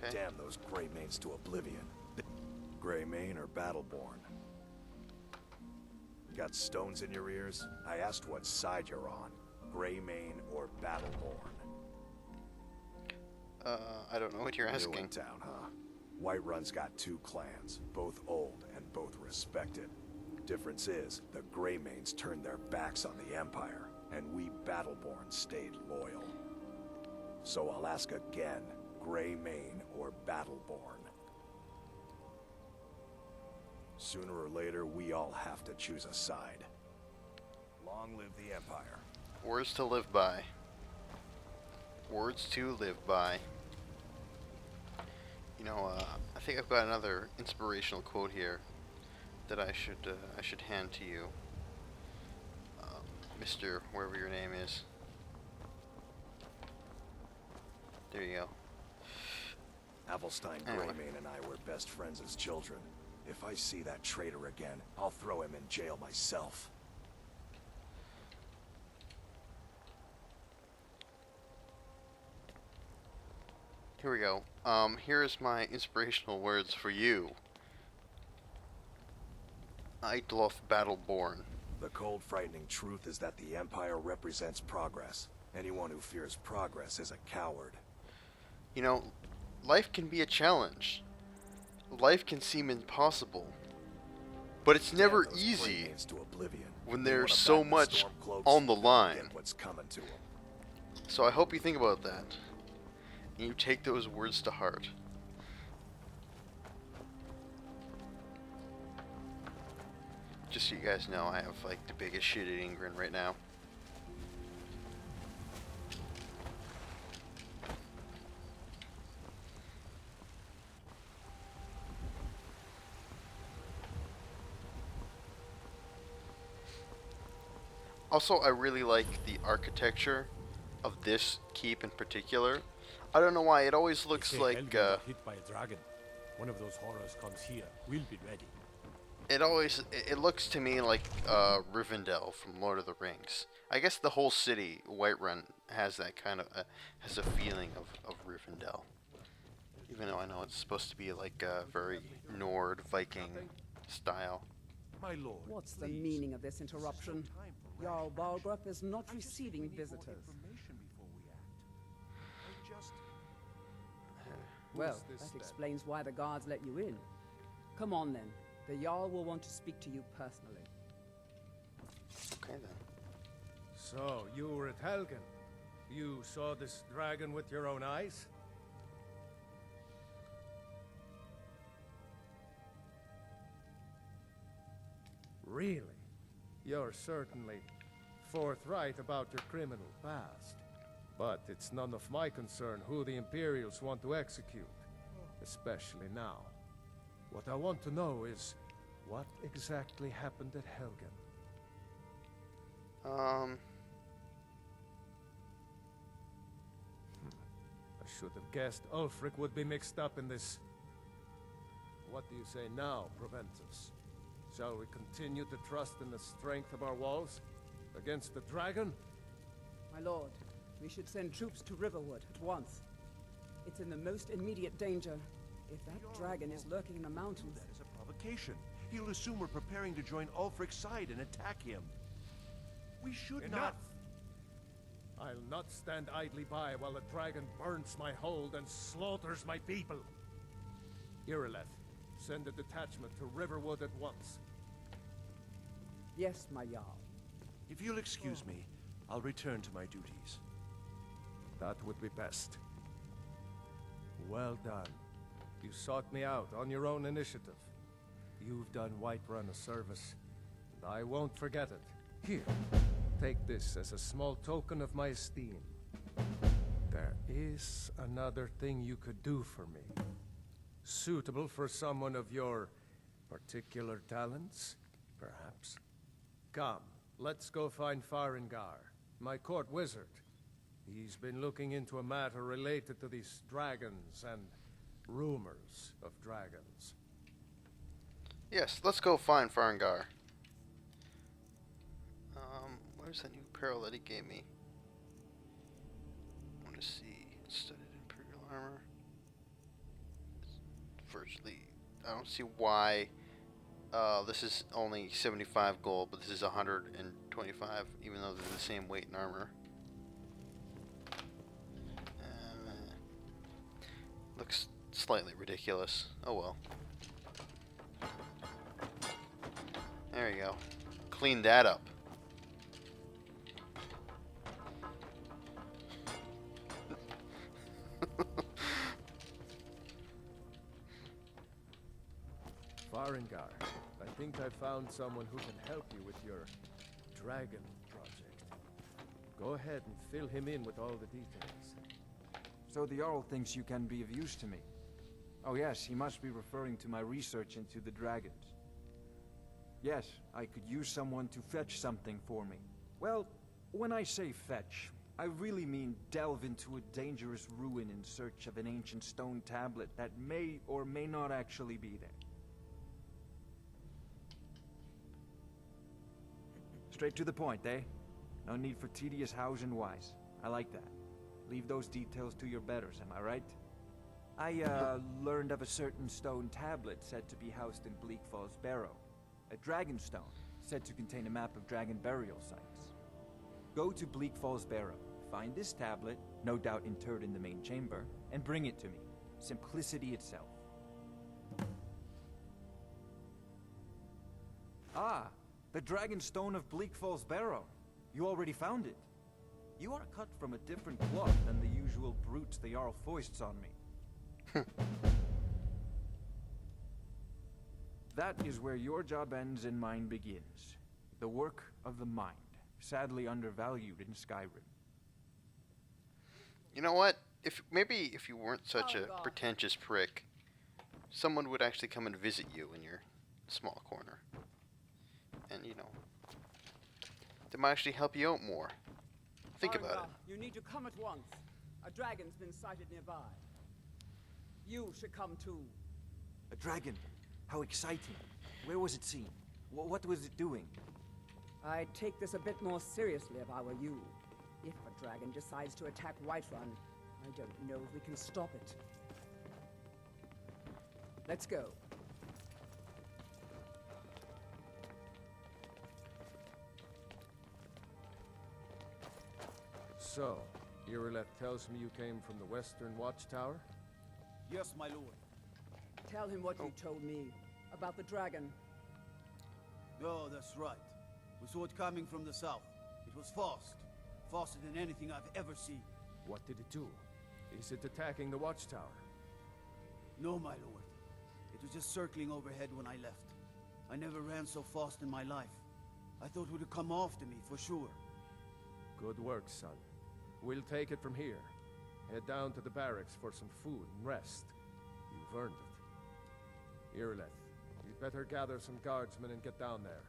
Okay. Damn those Greymanes to oblivion. Greymane or Battleborn? Got stones in your ears? I asked what side you're on. Greymane or Battleborn? I don't know what you're New asking. in town, huh? Whiterun's got two clans, both old and both respected. Difference is, the Greymanes turned their backs on the Empire, and we Battleborn stayed loyal. So I'll ask again, Greymane or Battleborn? Sooner or later, we all have to choose a side. Long live the Empire. Words to live by. Words to live by. You know, I think I've got another inspirational quote here that I should hand to you, Mr. wherever your name is. There you go. Avelstein Anyway. Greymane and I were best friends as children. If I see that traitor again, I'll throw him in jail myself. Here we go. Here's my inspirational words for you. Eidlof Battleborn. The cold, frightening truth is that the Empire represents progress. Anyone who fears progress is a coward. You know, life can be a challenge. Life can seem impossible. But it's never Damn those easy Greymanes to oblivion. when They there's wanna so back the much Stormcloaks, on the they'll line. get what's coming to them. So I hope you think about that. And you take those words to heart. Just so you guys know, I have like the biggest shit-eating grin right now. Also, I really like the architecture of this keep in particular. I don't know why, it always looks Say like, Helgen got hit by a dragon. One of those horrors comes here. We'll be ready. it looks to me like Rivendell from Lord of the Rings. I guess the whole city, Whiterun, has that kind of, has a feeling of Rivendell. Even though I know it's supposed to be like a very Nord Viking style. My lord. What's the meaning of this interruption? Jarl Balgrup is not receiving visitors. Well, that explains why the guards let you in. Come on then. The Jarl will want to speak to you personally. Okay then. So, you were at Helgen. You saw this dragon with your own eyes? Really? You're certainly forthright about your criminal past. But it's none of my concern who the Imperials want to execute. Especially now. What I want to know is, what exactly happened at Helgen? I should have guessed Ulfric would be mixed up in this. What do you say now, Proventus? Shall we continue to trust in the strength of our walls? Against the dragon? My lord, we should send troops to Riverwood at once. It's in the most immediate danger. If that dragon is lurking in the mountains... That is a provocation. He'll assume we're preparing to join Ulfric's side and attack him. We should Enough! I'll not stand idly by while the dragon burns my hold and slaughters my people. Irileth, send a detachment to Riverwood at once. Yes, my Jarl. If you'll excuse me, I'll return to my duties. That would be best. Well done. You sought me out on your own initiative. You've done Whiterun a service, and I won't forget it. Here, take this as a small token of my esteem. There is another thing you could do for me. Suitable for someone of your particular talents, perhaps. Come, let's go find Farengar, my court wizard. He's been looking into a matter related to these dragons and rumors of dragons. Yes, let's go find Farengar. Where's that new apparel that he gave me? I want to see. Studded Imperial armor. I don't see why this is only 75 gold, but this is 125, even though they're the same weight in armor. Looks slightly ridiculous. Oh well. There you go. Clean that up. Farengar, I think I found someone who can help you with your dragon project. Go ahead and fill him in with all the details. So the Jarl thinks you can be of use to me. Oh yes, he must be referring to my research into the dragons. Yes, I could use someone to fetch something for me. Well, when I say fetch, I really mean delve into a dangerous ruin in search of an ancient stone tablet that may or may not actually be there. Straight to the point, eh? No need for tedious hows and whys. I like that. Leave those details to your betters, am I right? I, learned of a certain stone tablet said to be housed in Bleak Falls Barrow. A dragon stone, said to contain a map of dragon burial sites. Go to Bleak Falls Barrow, find this tablet, no doubt interred in the main chamber, and bring it to me. Simplicity itself. Ah, the dragon stone of Bleak Falls Barrow. You already found it. You are cut from a different cloth than the usual brutes the Jarl foists on me. That is where your job ends and mine begins. The work of the mind, sadly undervalued in Skyrim. You know what? If you weren't such a pretentious prick, someone would actually come and visit you in your small corner. And, you know, they might actually help you out more. Think about it. You need to come at once. A dragon's been sighted nearby. You should come too. A dragon? How exciting. Where was it seen? What was it doing? I'd take this a bit more seriously if I were you. If a dragon decides to attack Whiterun, I don't know if we can stop it. Let's go. So, Irileth tells me you came from the Western Watchtower? Yes, my lord. Tell him what you told me about the dragon. Oh, that's right. We saw it coming from the south. It was fast. Faster than anything I've ever seen. What did it do? Is it attacking the Watchtower? No, my lord. It was just circling overhead when I left. I never ran so fast in my life. I thought it would come after me, for sure. Good work, son. We'll take it from here. Head down to the barracks for some food and rest. You've earned it. Irileth, you'd better gather some guardsmen and get down there.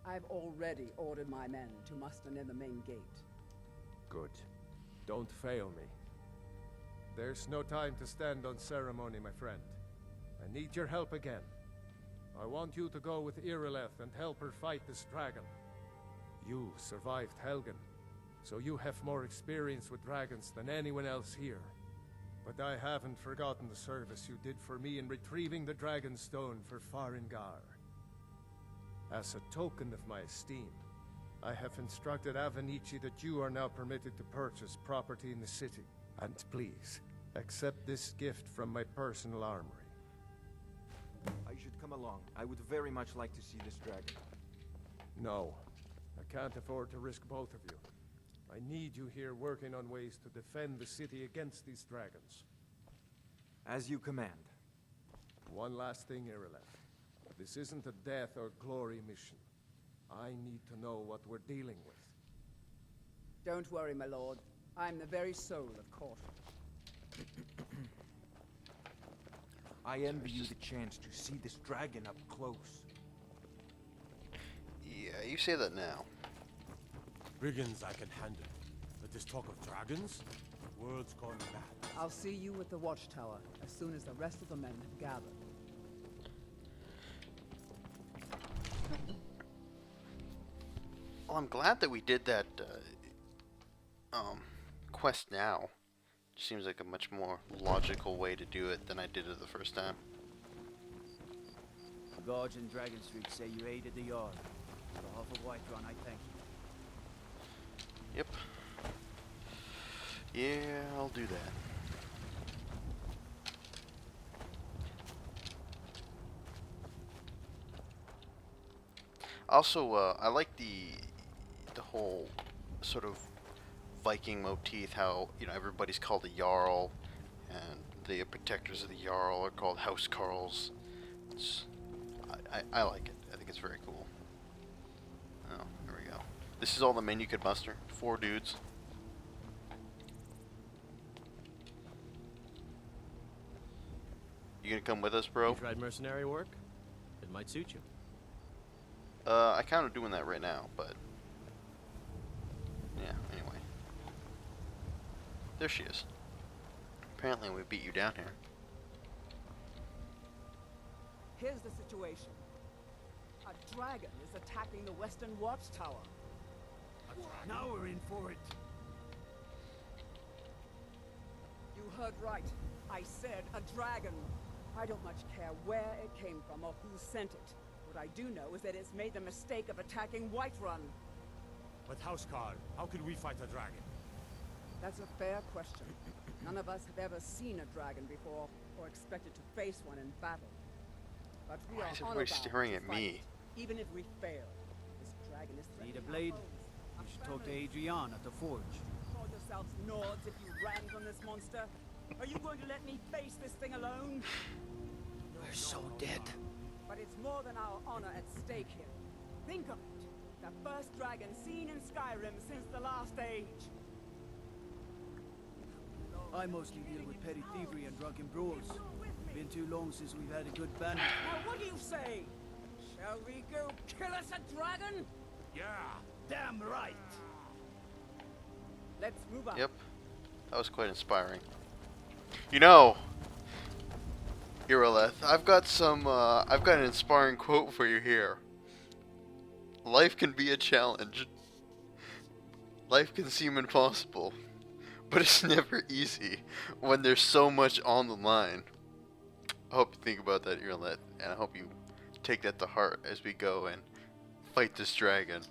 I've already ordered my men to muster near the main gate. Good. Don't fail me. There's no time to stand on ceremony, my friend. I need your help again. I want you to go with Irileth and help her fight this dragon. You survived Helgen, so you have more experience with dragons than anyone else here. But I haven't forgotten the service you did for me in retrieving the Dragon Stone for Farengar. As a token of my esteem, I have instructed Avenici that you are now permitted to purchase property in the city. And please, accept this gift from my personal armory. I should come along. I would very much like to see this dragon. No, I can't afford to risk both of you. I need you here working on ways to defend the city against these dragons. As you command. One last thing, Irileth. This isn't a death or glory mission. I need to know what we're dealing with. Don't worry, my lord. I'm the very soul of caution. I envy you the chance to see this dragon up close. Yeah, you say that now. Brigands I can handle. But this talk of dragons? The world's gone mad. I'll see you at the watchtower as soon as the rest of the men have gathered. Well, I'm glad that we did that quest now. Seems like a much more logical way to do it than I did it the first time. The guards in Dragon Street say you aided the Jarl. On behalf of Whiterun, I thank you. Yep. Yeah, I'll do that. Also, I like the whole sort of Viking motif. How everybody's called a jarl, and the protectors of the jarl are called house carls. I like it. I think it's very cool. Oh, here we go. This is all the men you could muster. 4 dudes. You gonna come with us, bro? You tried mercenary work? It might suit you. I kind of doing that right now, but yeah. Anyway, there she is. Apparently, we beat you down here. Here's the situation. A dragon is attacking the western watchtower. Now we're in for it. You heard right. I said a dragon. I don't much care where it came from or who sent it. What I do know is that it's made the mistake of attacking Whiterun. But Housecarl, how could we fight a dragon? That's a fair question. None of us have ever seen a dragon before, or expected to face one in battle. But we Why are is everybody honor-bound staring to at fight me? it, even if we fail. This dragon is Need a threatening our blade? homes, our You should talk to families. Adrian at the forge. Call yourselves Nords if you ran from this monster. Are you going to let me face this thing alone? We're so dead. But it's more than our honor at stake here. Think of it. The first dragon seen in Skyrim since the last age. I mostly deal with petty thievery and drunken brawls. You're with me. Been too long since we've had a good bandit. Now what do you say? Shall we go kill us a dragon? Yeah! Damn right! Let's move on. Yep, that was quite inspiring. You know, Iroleth, I've got an inspiring quote for you here. Life can be a challenge. Life can seem impossible, but it's never easy when there's so much on the line. I hope you think about that, Iroleth, and I hope you take that to heart as we go and fight this dragon.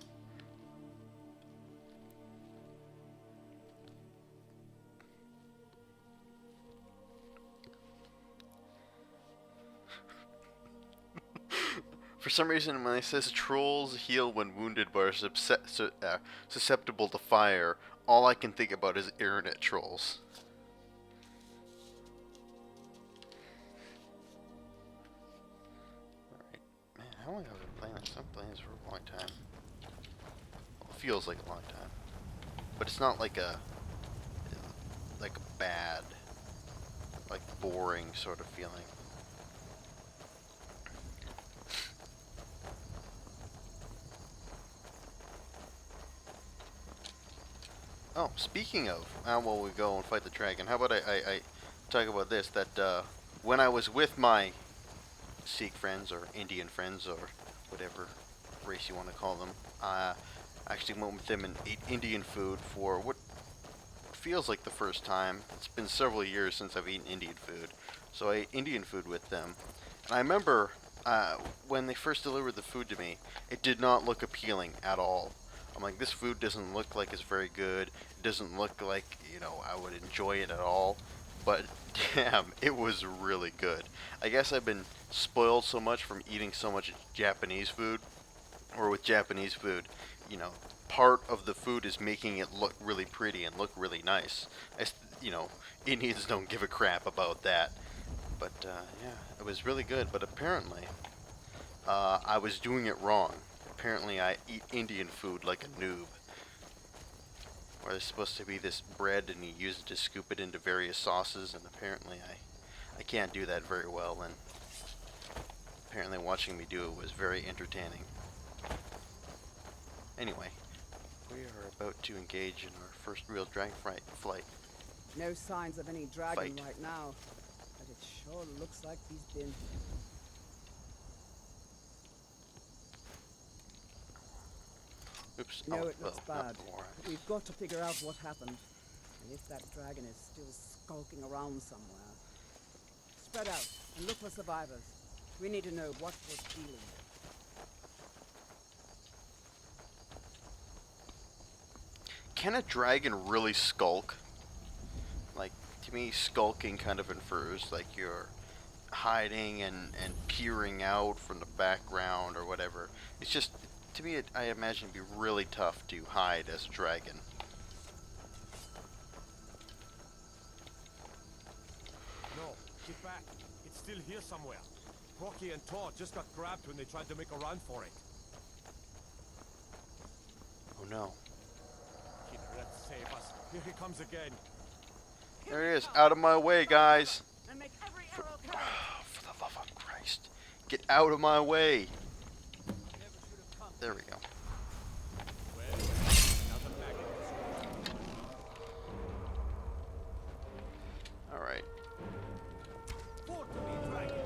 For some reason, when it says trolls heal when wounded but are susceptible to fire, all I can think about is internet trolls. Alright. Man, how long have I been playing this? I've been playing this for a long time. Well, it feels like a long time. But it's not like a bad, like boring sort of feeling. Oh, speaking of, while we go and fight the dragon, how about I talk about this, that when I was with my Sikh friends, or Indian friends, or whatever race you want to call them, I actually went with them and ate Indian food for what feels like the first time. It's been several years since I've eaten Indian food, so I ate Indian food with them. And I remember when they first delivered the food to me, it did not look appealing at all. I'm like, this food doesn't look like it's very good. It doesn't look like, I would enjoy it at all. But damn, it was really good. I guess I've been spoiled so much from eating so much Japanese food. Or with Japanese food, part of the food is making it look really pretty and look really nice. Indians don't give a crap about that. But yeah, it was really good. But apparently, I was doing it wrong. Apparently I eat Indian food like a noob. Where there's supposed to be this bread and you use it to scoop it into various sauces, and apparently I can't do that very well, and apparently watching me do it was very entertaining. Anyway, we are about to engage in our first real dragon flight. No signs of any dragon Fight. right now, but it sure looks like he's been here. Oops. No, oh, it looks well, bad. not more. We've got to figure out what happened, and if that dragon is still skulking around somewhere. Spread out and look for survivors. We need to know what we're dealing with. Can a dragon really skulk? Like, to me, skulking kind of infers like you're hiding and peering out from the background or whatever. It's just, to me, I imagine it'd be really tough to hide as a dragon. No, get back. It's still here somewhere. Rocky and Todd just got grabbed when they tried to make a run for it. Oh no. Kid Red, save us. Here he comes again. There he is. Out of my way, guys. And make every arrow count. For the love of Christ. Get out of my way. There we go. Well, another maggot. Alright. Fought to be dragon.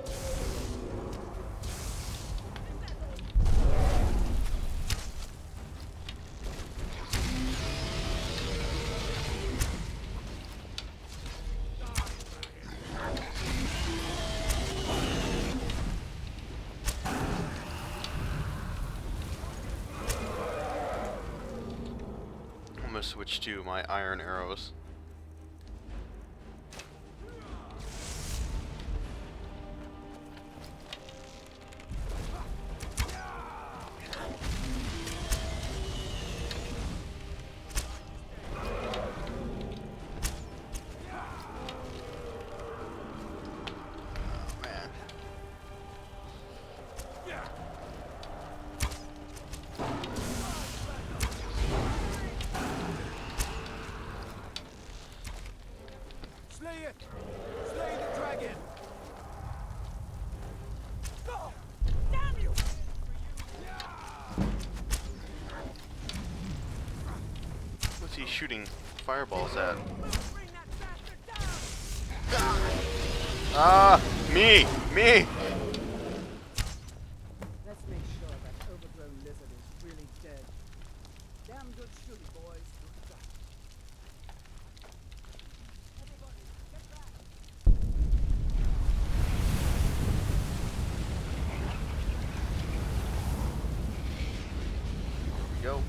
I'm gonna switch to my iron arrows. Oh man. Slay it! Slay the dragon! Go! Damn you! What's he shooting fireballs at? Bring that bastard down! Ah! Me! Me! Let's make sure that overgrown lizard is really dead. Damn good shooting, boys. Good job. Everybody, get back! Here we go.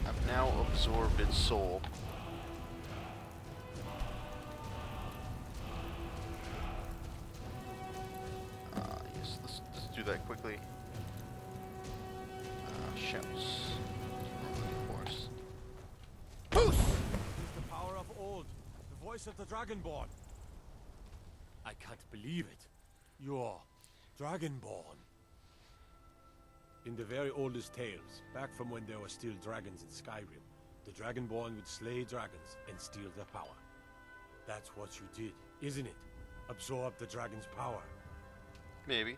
I've now absorbed its soul. Yes, let's do that quickly. Shouts. Of course. He's the power of old. The voice of the Dragonborn. I can't believe it. You're Dragonborn. In the very oldest tales, back from when there were still dragons in Skyrim, the Dragonborn would slay dragons and steal their power. That's what you did, isn't it? Absorb the dragon's power. Maybe.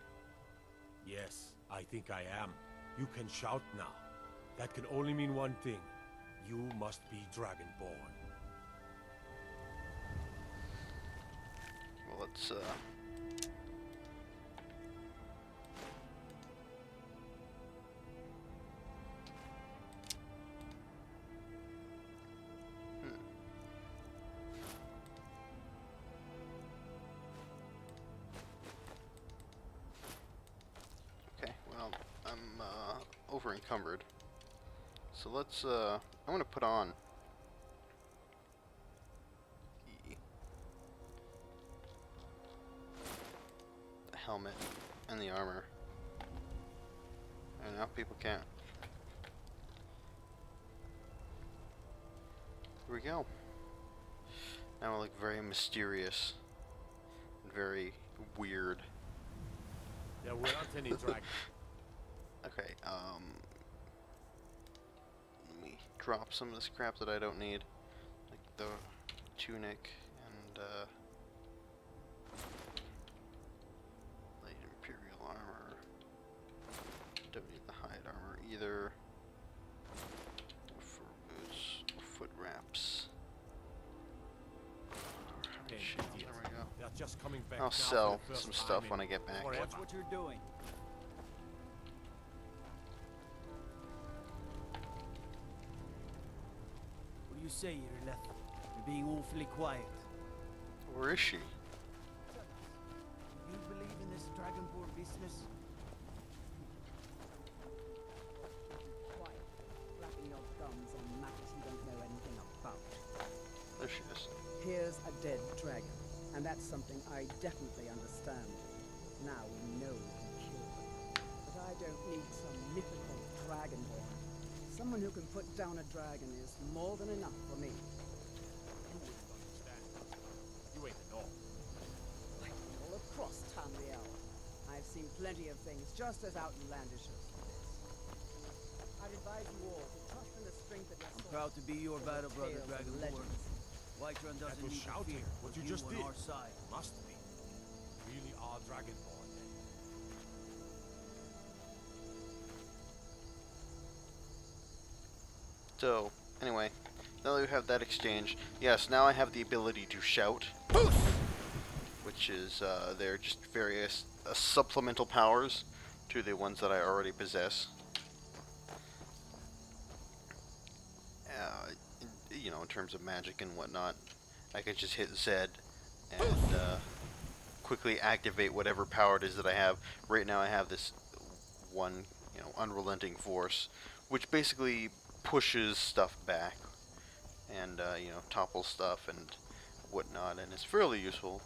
Yes, I think I am. You can shout now. That can only mean one thing. You must be Dragonborn. Well, let's Okay, well, I'm over encumbered. So let's I'm gonna put on the helmet and the armor. And now people can't. Here we go. Now I look very mysterious and very weird. There weren't any dragons. Okay, let me drop some of this crap that I don't need. Like the tunic and light imperial armor. Don't need the hide armor either. No fur boots, no foot wraps. Okay, Shit, there idiot. we go. They're just coming back I'll now for sell the first some time stuff in when I get back. forever. That's what you're doing. What do you say, Irileth? You're being awfully quiet. Where is she? believe in this Dragonborn business? Quiet. Flapping your gums on matters you don't know anything about. There she is. Here's a dead dragon, and that's something I definitely understand. Now we know who killed them. But I don't need some mythical dragonborn. Someone who can put down a dragon is more than enough for me. You wouldn't understand. You ain't an orc. Like all across Tamriel. I've seen plenty of things just as outlandish as this. I'd advise you all to trust in the strength of your I'm soul. proud to be your battle brother, Tales of Dragonborn. legends. Whiterun That doesn't was need to shouting. fear What with you just on did. our side. Must be. Really are Dragonborn then. So, anyway, now that we have that exchange, yes, now I have the ability to shout, which is, they're just various supplemental powers to the ones that I already possess. You know, in terms of magic and whatnot, I can just hit Z and quickly activate whatever power it is that I have. Right now I have this one, you know, unrelenting force, which basically pushes stuff back and, you know, topples stuff and whatnot, and it's fairly useful.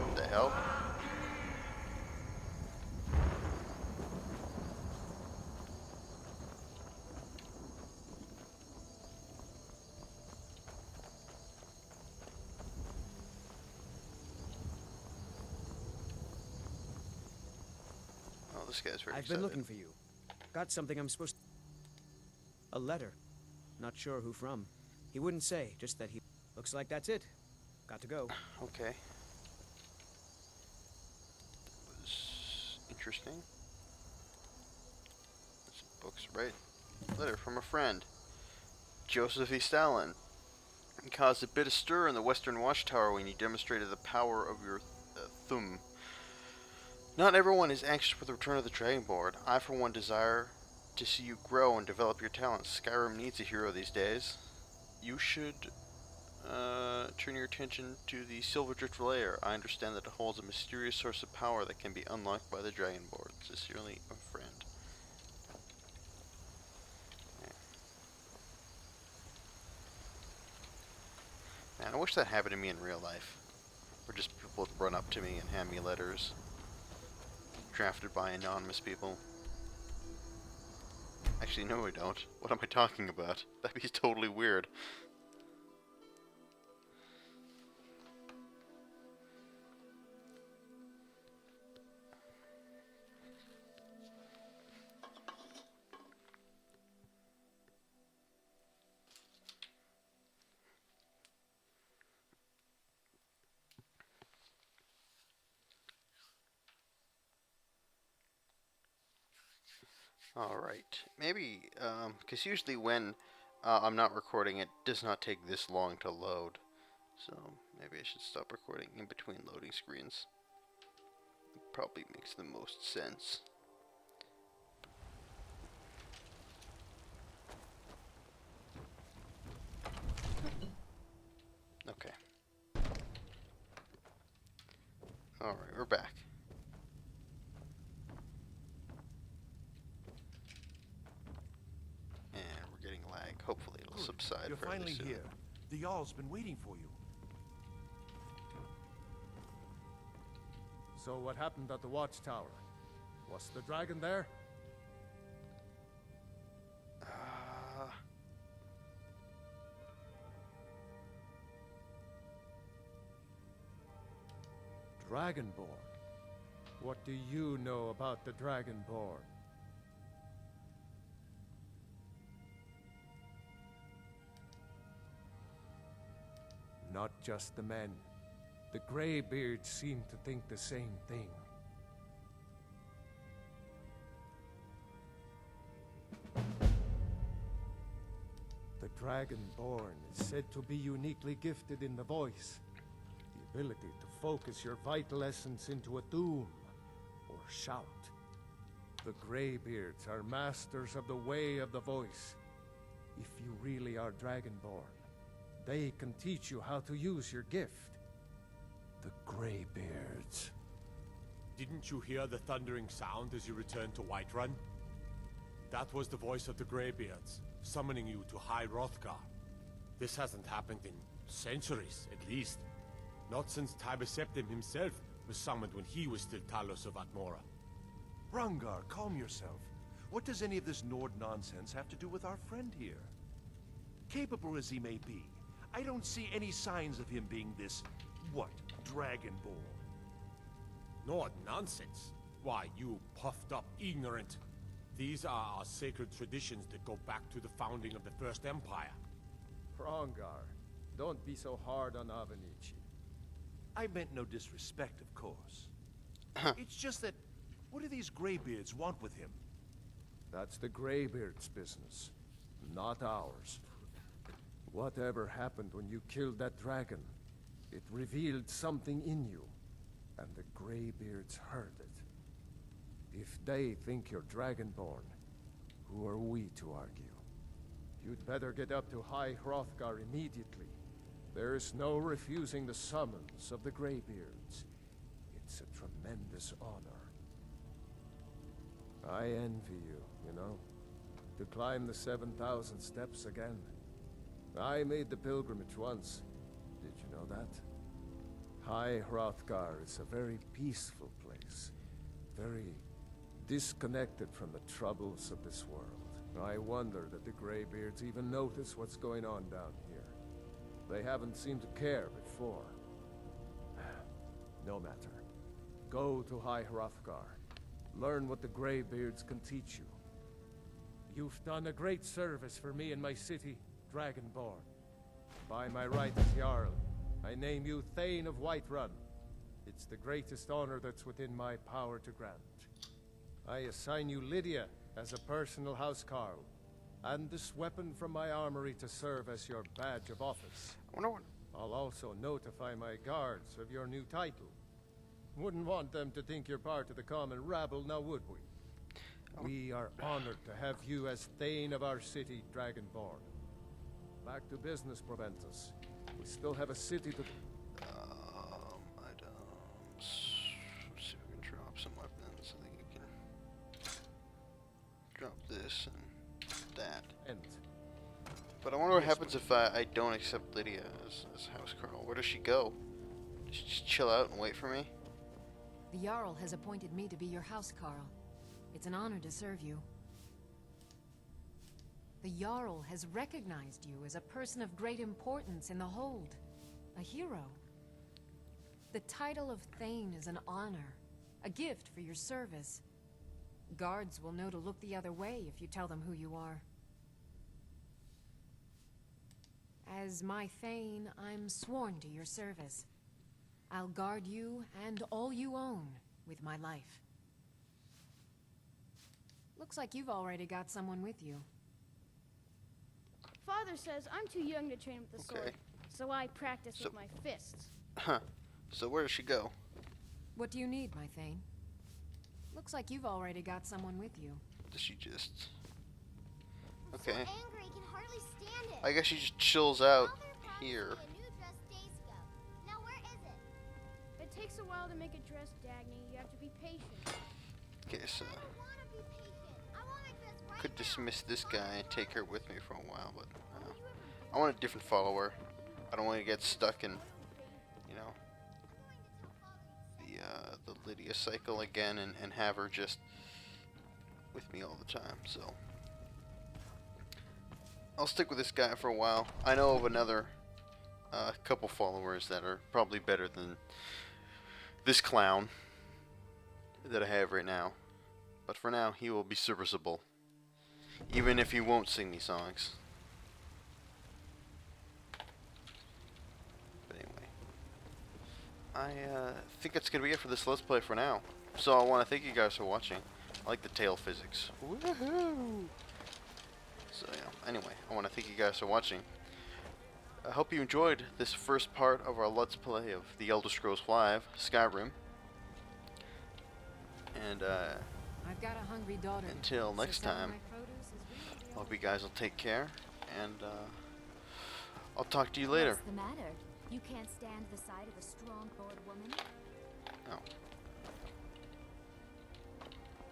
What the hell? Oh, this guy's very I've excited. been looking for you. Got something I'm supposed to... A letter. Not sure who from. He wouldn't say, just that he... Looks like that's it. Got to go. Okay. That was interesting. This book's right. Letter from a friend. Joseph E. Stalin. It caused a bit of stir in the Western Watchtower when you demonstrated the power of your thumb. Not everyone is anxious for the return of the Dragonborn. I, for one, desire to see you grow and develop your talents. Skyrim needs a hero these days. You should turn your attention to the Silverdrift Lair. I understand that it holds a mysterious source of power that can be unlocked by the Dragonborn. Sincerely, a friend. Yeah. Man, I wish that happened to me in real life. Where just people would run up to me and hand me letters. Drafted by anonymous people. Actually, no I don't. What am I talking about? That'd be totally weird. Alright, maybe, because usually when I'm not recording, it does not take this long to load. So, maybe I should stop recording in between loading screens. It probably makes the most sense. Okay. Alright, we're back. And we're getting lag. Hopefully it'll Good. subside You're fairly finally soon. here. The Jarl's been waiting for you. So what happened at the Watchtower? Was the dragon there? Dragonborn. What do you know about the Dragonborn? Not just the men. The Greybeards seem to think the same thing. The Dragonborn is said to be uniquely gifted in the voice. The ability to focus your vital essence into a doom or shout. The Greybeards are masters of the way of the voice. If you really are Dragonborn, They can teach you how to use your gift. The Greybeards. Didn't you hear the thundering sound as you returned to Whiterun? That was the voice of the Greybeards, summoning you to High Hrothgar. This hasn't happened in centuries, at least. Not since Tiber Septim himself was summoned when he was still Talos of Atmora. Hrongar, calm yourself. What does any of this Nord nonsense have to do with our friend here? Capable as he may be, I don't see any signs of him being this, what, Dragonborn? Nord nonsense? Why, you puffed up ignorant. These are our sacred traditions that go back to the founding of the First Empire. Hrongar, don't be so hard on Avenici. I meant no disrespect, of course. It's just that, what do these Greybeards want with him? That's the Greybeards' business, not ours. Whatever happened when you killed that dragon, it revealed something in you, and the Greybeards heard it. If they think you're Dragonborn, who are we to argue? You'd better get up to High Hrothgar immediately. There's no refusing the summons of the Greybeards. It's a tremendous honor. I envy you, you know, to climb the 7,000 steps again. I made the pilgrimage once. Did you know that? High Hrothgar is a very peaceful place. Very disconnected from the troubles of this world. I wonder that the Greybeards even notice what's going on down here. They haven't seemed to care before. No matter. Go to High Hrothgar. Learn what the Greybeards can teach you. You've done a great service for me and my city, Dragonborn. By my right as Jarl, I name you Thane of Whiterun. It's the greatest honor that's within my power to grant. I assign you Lydia as a personal housecarl, and this weapon from my armory to serve as your badge of office. I wonder what... I'll also notify my guards of your new title. Wouldn't want them to think you're part of the common rabble, now would we? We are honored to have you as Thane of our city, Dragonborn. Back to business, Proventus. We still have a city to... Items... Let's see if we can drop some weapons. I think we can... drop this and that. End. But I wonder what happens if I don't accept Lydia as housecarl. Where does she go? Does she just chill out and wait for me? The Jarl has appointed me to be your housecarl. It's an honor to serve you. The Jarl has recognized you as a person of great importance in the Hold. A hero. The title of Thane is an honor. A gift for your service. Guards will know to look the other way if you tell them who you are. As my Thane, I'm sworn to your service. I'll guard you and all you own with my life. Looks like you've already got someone with you. Father says I'm too young to train with the sword, so I practice with my fists. Huh. So where does she go? What do you need, my Thane? Looks like you've already got someone with you. Does she just... I'm Okay. so angry, I can hardly stand it. I guess she just chills out Father promised here. me a new dress days ago. Now where is it? It takes a while to make a dress, Dagny. You have to be patient. Okay, so... I don't want to be patient. I want my dress right Could now. dismiss this guy and take her with me for a while, but... Would you ever I want a different follower. I don't want to get stuck in, you know, the Lydia cycle again and have her just with me all the time. So I'll stick with this guy for a while. I know of another couple followers that are probably better than this clown that I have right now. But for now, he will be serviceable, even if he won't sing me songs. I think that's going to be it for this Let's Play for now. So I want to thank you guys for watching. I like the tail physics. Woohoo! So yeah, anyway, I want to thank you guys for watching. I hope you enjoyed this first part of our Let's Play of The Elder Scrolls V, Skyrim. And I've got a hungry daughter. until so next selling time, my produce is really hope you guys will take care. And I'll talk to you later. What's the matter? You can't stand the sight of a strong, bored woman?